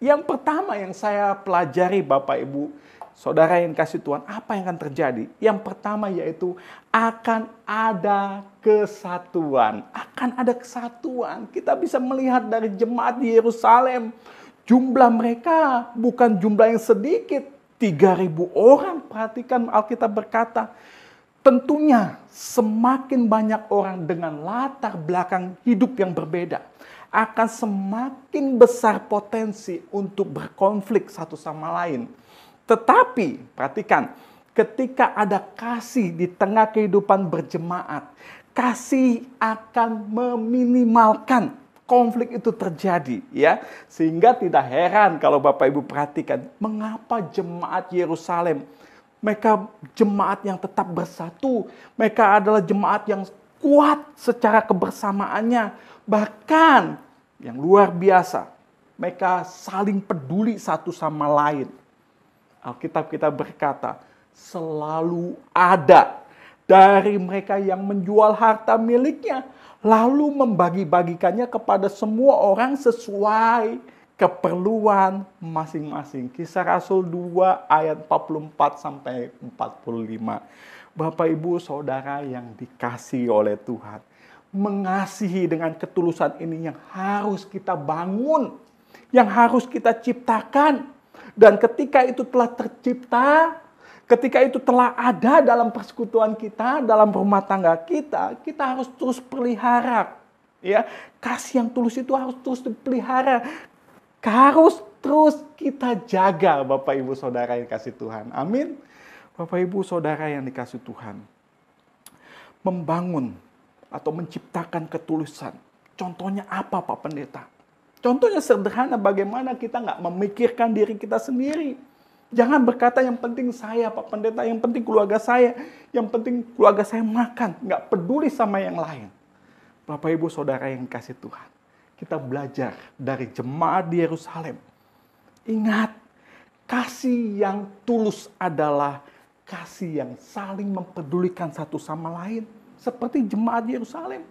Yang pertama yang saya pelajari Bapak Ibu, Saudara yang kasih Tuhan, apa yang akan terjadi? Yang pertama yaitu akan ada kesatuan. Akan ada kesatuan. Kita bisa melihat dari jemaat di Yerusalem. Jumlah mereka bukan jumlah yang sedikit. 3.000 orang. Perhatikan Alkitab berkata. Tentunya semakin banyak orang dengan latar belakang hidup yang berbeda. Akan semakin besar potensi untuk berkonflik satu sama lain. Tetapi, perhatikan, ketika ada kasih di tengah kehidupan berjemaat, kasih akan meminimalkan konflik itu terjadi, ya. Sehingga tidak heran kalau Bapak Ibu perhatikan, mengapa jemaat Yerusalem, mereka jemaat yang tetap bersatu, mereka adalah jemaat yang kuat secara kebersamaannya, bahkan yang luar biasa, mereka saling peduli satu sama lain. Alkitab kita berkata, selalu ada dari mereka yang menjual harta miliknya, lalu membagi-bagikannya kepada semua orang sesuai keperluan masing-masing. Kisah Rasul 2 ayat 44 sampai 45. Bapak Ibu Saudara yang dikasihi oleh Tuhan, mengasihi dengan ketulusan ini yang harus kita bangun, yang harus kita ciptakan. Dan ketika itu telah tercipta, ketika itu telah ada dalam persekutuan kita, dalam rumah tangga kita, kita harus terus pelihara. Ya, kasih yang tulus itu harus terus dipelihara. Harus terus kita jaga, Bapak Ibu Saudara yang kasih Tuhan. Amin. Bapak Ibu Saudara yang dikasih Tuhan. Membangun atau menciptakan ketulusan. Contohnya apa Pak Pendeta? Contohnya sederhana, bagaimana kita nggak memikirkan diri kita sendiri. Jangan berkata yang penting saya Pak Pendeta, yang penting keluarga saya, yang penting keluarga saya makan. Nggak peduli sama yang lain. Bapak Ibu Saudara yang kasih Tuhan. Kita belajar dari jemaat di Yerusalem. Ingat, kasih yang tulus adalah kasih yang saling mempedulikan satu sama lain. Seperti jemaat di Yerusalem.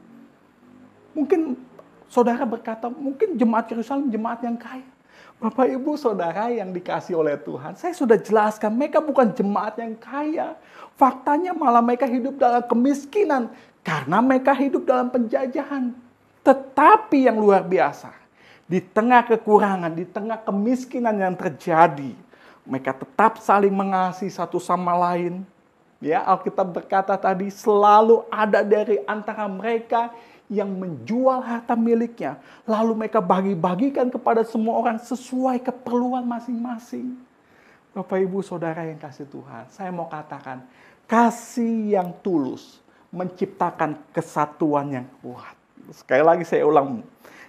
Mungkin Saudara berkata, mungkin jemaat Yerusalem jemaat yang kaya. Bapak Ibu Saudara yang dikasih oleh Tuhan, saya sudah jelaskan, mereka bukan jemaat yang kaya. Faktanya malah mereka hidup dalam kemiskinan, karena mereka hidup dalam penjajahan. Tetapi yang luar biasa, di tengah kekurangan, di tengah kemiskinan yang terjadi, mereka tetap saling mengasihi satu sama lain. Ya, Alkitab berkata tadi, selalu ada dari antara mereka yang menjual harta miliknya, lalu mereka bagi-bagikan kepada semua orang sesuai keperluan masing-masing. Bapak Ibu Saudara yang kasih Tuhan, saya mau katakan, kasih yang tulus menciptakan kesatuan yang kuat. Sekali lagi saya ulang,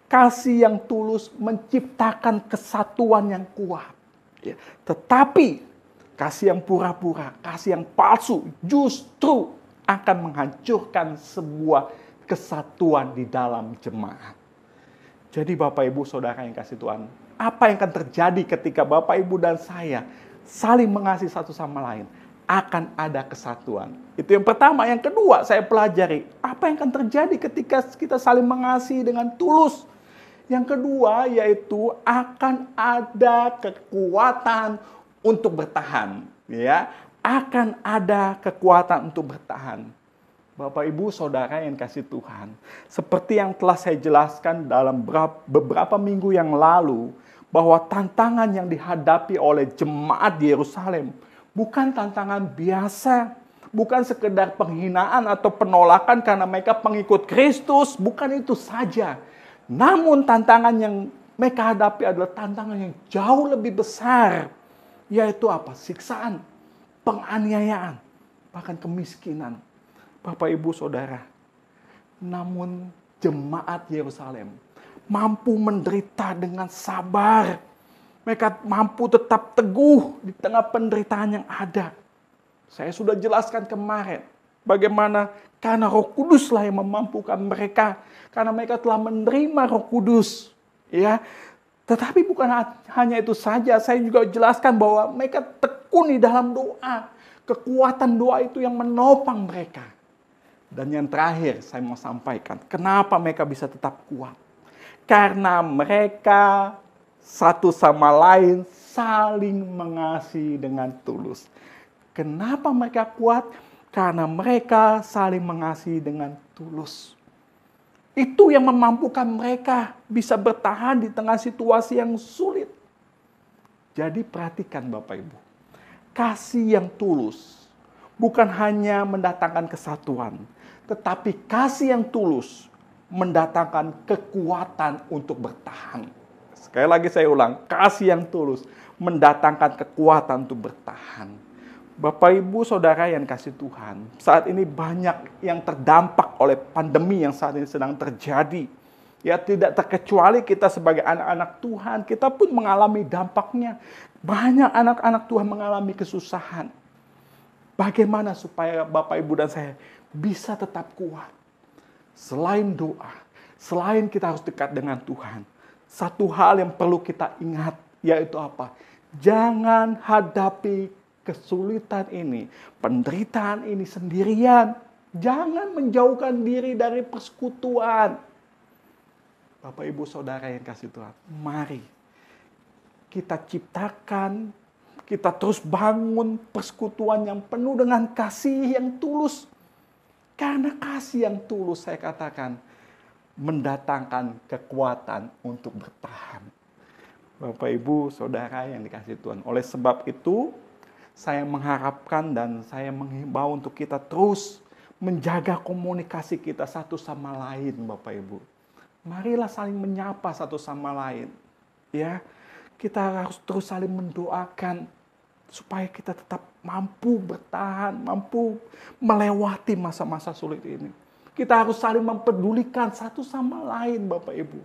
kasih yang tulus menciptakan kesatuan yang kuat. Ya. Tetapi kasih yang pura-pura, kasih yang palsu justru akan menghancurkan sebuah kesatuan di dalam jemaat. Jadi Bapak Ibu Saudara yang kasih Tuhan, apa yang akan terjadi ketika Bapak Ibu dan saya saling mengasihi satu sama lain? Akan ada kesatuan. Itu yang pertama. Yang kedua saya pelajari, apa yang akan terjadi ketika kita saling mengasihi dengan tulus? Yang kedua yaitu akan ada kekuatan untuk bertahan. Ya, akan ada kekuatan untuk bertahan. Bapak Ibu Saudara yang kasih Tuhan, seperti yang telah saya jelaskan dalam beberapa minggu yang lalu, bahwa tantangan yang dihadapi oleh jemaat di Yerusalem bukan tantangan biasa, bukan sekedar penghinaan atau penolakan karena mereka pengikut Kristus, bukan itu saja. Namun tantangan yang mereka hadapi adalah tantangan yang jauh lebih besar, yaitu apa? Siksaan, penganiayaan, bahkan kemiskinan. Bapak Ibu Saudara, namun jemaat Yerusalem mampu menderita dengan sabar. Mereka mampu tetap teguh di tengah penderitaan yang ada. Saya sudah jelaskan kemarin bagaimana karena Roh Kuduslah yang memampukan mereka, karena mereka telah menerima Roh Kudus. Ya, tetapi bukan hanya itu saja, saya juga jelaskan bahwa mereka tekun di dalam doa. Kekuatan doa itu yang menopang mereka. Dan yang terakhir saya mau sampaikan, kenapa mereka bisa tetap kuat? Karena mereka satu sama lain saling mengasihi dengan tulus. Kenapa mereka kuat? Karena mereka saling mengasihi dengan tulus. Itu yang memampukan mereka bisa bertahan di tengah situasi yang sulit. Jadi perhatikan Bapak Ibu. Kasih yang tulus bukan hanya mendatangkan kesatuan, tetapi kasih yang tulus mendatangkan kekuatan untuk bertahan. Sekali lagi saya ulang, kasih yang tulus mendatangkan kekuatan untuk bertahan. Bapak, Ibu, Saudara yang kasih Tuhan, saat ini banyak yang terdampak oleh pandemi yang saat ini sedang terjadi. Ya, tidak terkecuali kita sebagai anak-anak Tuhan, kita pun mengalami dampaknya. Banyak anak-anak Tuhan mengalami kesusahan. Bagaimana supaya Bapak, Ibu, dan saya bisa tetap kuat? Selain doa, selain kita harus dekat dengan Tuhan, satu hal yang perlu kita ingat, yaitu apa? Jangan hadapi kesulitan ini, penderitaan ini sendirian. Jangan menjauhkan diri dari persekutuan. Bapak, Ibu, Saudara yang kasih Tuhan, mari kita ciptakan, kita terus bangun persekutuan yang penuh dengan kasih yang tulus. Karena kasih yang tulus, saya katakan, mendatangkan kekuatan untuk bertahan. Bapak, Ibu, Saudara yang dikasih Tuhan, oleh sebab itu, saya mengharapkan dan saya menghimbau untuk kita terus menjaga komunikasi kita satu sama lain, Bapak Ibu. Marilah saling menyapa satu sama lain. Ya, kita harus terus saling mendoakan supaya kita tetap mampu bertahan, mampu melewati masa-masa sulit ini. Kita harus saling mempedulikan satu sama lain, Bapak Ibu,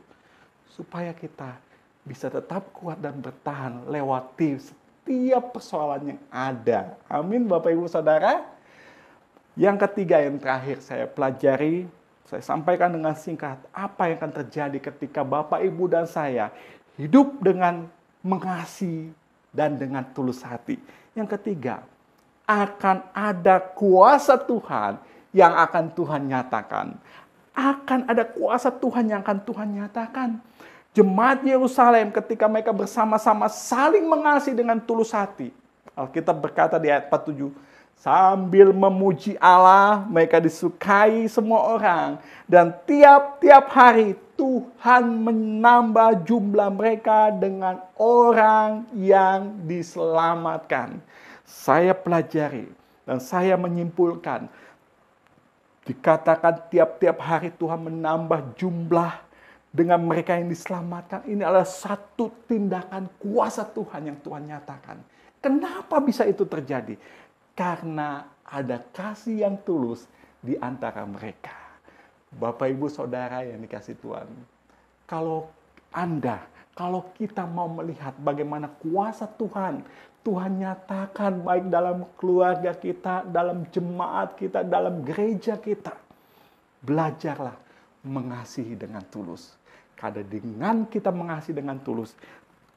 supaya kita bisa tetap kuat dan bertahan lewati setiap persoalan yang ada. Amin, Bapak, Ibu, Saudara. Yang ketiga, yang terakhir saya pelajari, saya sampaikan dengan singkat apa yang akan terjadi ketika Bapak, Ibu, dan saya hidup dengan mengasihi dan dengan tulus hati. Yang ketiga, akan ada kuasa Tuhan yang akan Tuhan nyatakan. Akan ada kuasa Tuhan yang akan Tuhan nyatakan. Jemaat Yerusalem ketika mereka bersama-sama saling mengasihi dengan tulus hati. Alkitab berkata di ayat 47, sambil memuji Allah, mereka disukai semua orang. Dan tiap-tiap hari Tuhan menambah jumlah mereka dengan orang yang diselamatkan. Saya pelajari dan saya menyimpulkan, dikatakan tiap-tiap hari Tuhan menambah jumlah dengan mereka yang diselamatkan. Ini adalah satu tindakan kuasa Tuhan yang Tuhan nyatakan. Kenapa bisa itu terjadi? Karena ada kasih yang tulus di antara mereka. Bapak, Ibu, Saudara yang dikasih Tuhan, kalau kita mau melihat bagaimana kuasa Tuhan, Tuhan nyatakan baik dalam keluarga kita, dalam jemaat kita, dalam gereja kita, belajarlah mengasihi dengan tulus. Karena dengan kita mengasihi dengan tulus,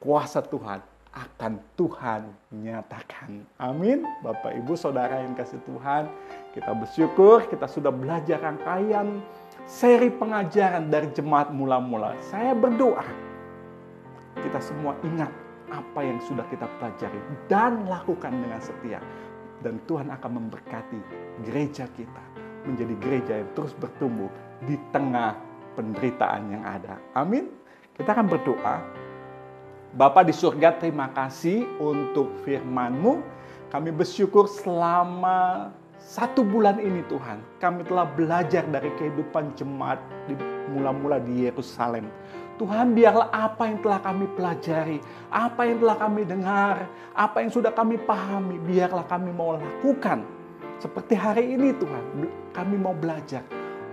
kuasa Tuhan akan Tuhan nyatakan. Amin. Bapak, Ibu, Saudara yang kasih Tuhan, kita bersyukur kita sudah belajar rangkaian seri pengajaran dari jemaat mula-mula. Saya berdoa kita semua ingat apa yang sudah kita pelajari dan lakukan dengan setia. Dan Tuhan akan memberkati gereja kita menjadi gereja yang terus bertumbuh di tengah penderitaan yang ada. Amin. Kita akan berdoa. Bapa di surga, terima kasih untuk firman-Mu. Kami bersyukur selama 1 bulan ini Tuhan, kami telah belajar dari kehidupan jemaat mula-mula di Yerusalem. Tuhan, biarlah apa yang telah kami pelajari, apa yang telah kami dengar, apa yang sudah kami pahami, biarlah kami mau lakukan. Seperti hari ini Tuhan, kami mau belajar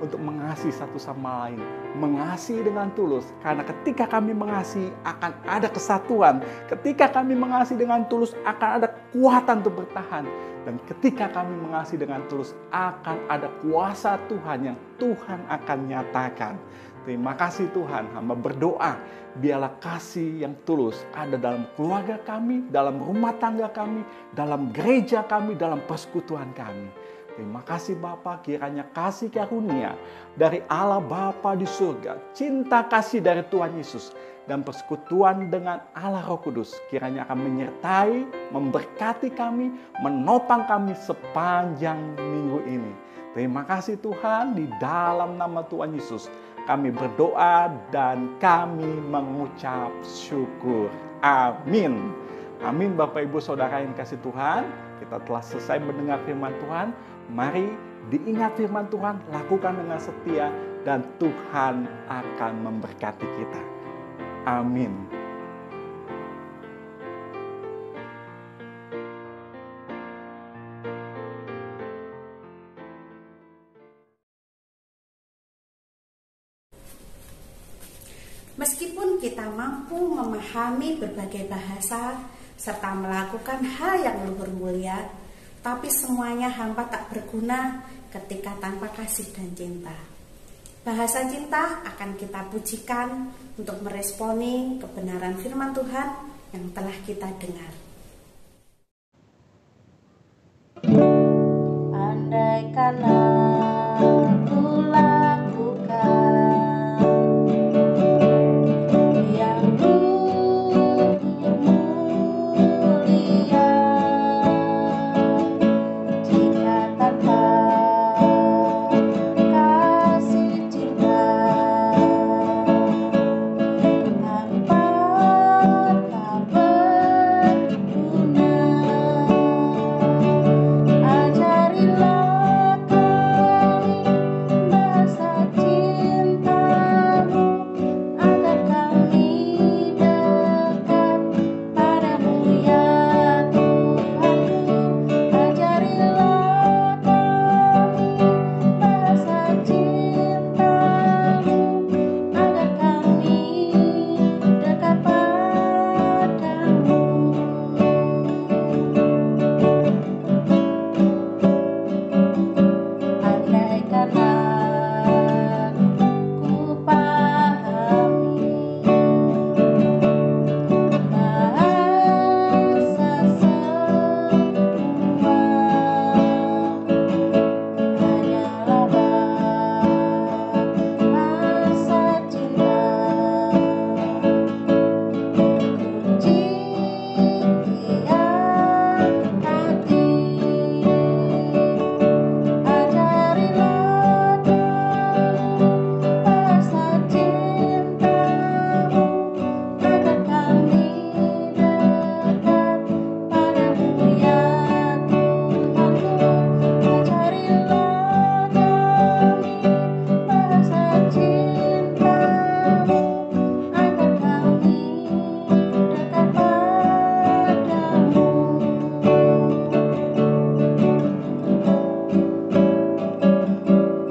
untuk mengasihi satu sama lain, mengasihi dengan tulus. Karena ketika kami mengasihi akan ada kesatuan. Ketika kami mengasihi dengan tulus akan ada kekuatan untuk bertahan. Dan ketika kami mengasihi dengan tulus akan ada kuasa Tuhan yang Tuhan akan nyatakan. Terima kasih Tuhan, hamba berdoa biarlah kasih yang tulus ada dalam keluarga kami, dalam rumah tangga kami, dalam gereja kami, dalam persekutuan kami. Terima kasih Bapa, kiranya kasih karunia dari Allah Bapa di surga, cinta kasih dari Tuhan Yesus, dan persekutuan dengan Allah Roh Kudus kiranya akan menyertai, memberkati kami, menopang kami sepanjang minggu ini. Terima kasih Tuhan, di dalam nama Tuhan Yesus kami berdoa dan kami mengucap syukur. Amin. Amin. Bapak Ibu Saudara yang kasih Tuhan, kita telah selesai mendengar firman Tuhan. Mari diingat firman Tuhan, lakukan dengan setia, dan Tuhan akan memberkati kita. Amin. Meskipun kita mampu memahami berbagai bahasa serta melakukan hal yang luhur mulia, tapi semuanya hampa tak berguna ketika tanpa kasih dan cinta. Bahasa cinta akan kita pujikan untuk meresponi kebenaran firman Tuhan yang telah kita dengar. Andaikan aku lakukan yang luhur mulia, jika tanpa kasih cinta hampa tak berguna. Ajarilah kami bahasa cinta-Mu agar kami dekat padamu ya Tuhanku. Ajarilah kami bahasa cinta-Mu agar kami dekat padamu. Andaikan aku pahami bahasa semua, hanyalah bahasa cinta. Kunci tiap hati, ajarilah kami bahasa cinta-Mu agar kami dekat padamu ya Tuhanku. Ajarilah kami bahasa cinta-Mu agar kami dekat padamu.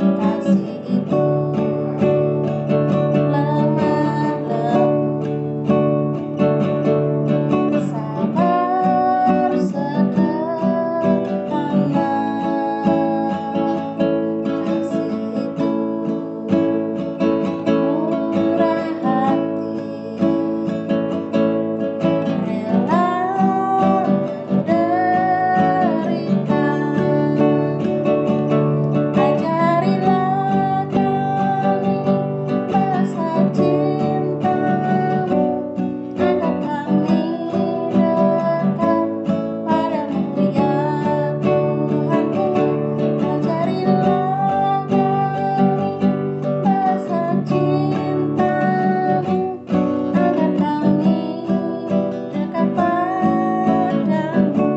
Kasih itu lemah lembut, sabar sederhana. Kasih itu murah hati, rela menderita. Ajarilah kami bahasa cinta-Mu agar kami dekat padamu ya Tuhanku. Ajarilah kami bahasa cinta-Mu agar kami dekat padamu.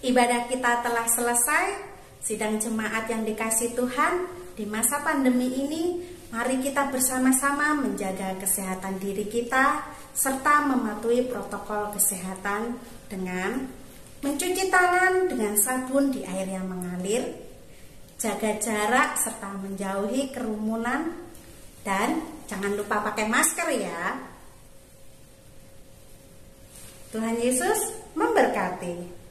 Ibadah kita telah selesai. Sidang jemaat yang dikasihi Tuhan, di masa pandemi ini, mari kita bersama-sama menjaga kesehatan diri kita serta mematuhi protokol kesehatan dengan mencuci tangan dengan sabun di air yang mengalir, jaga jarak serta menjauhi kerumunan, dan jangan lupa pakai masker ya. Tuhan Yesus memberkati.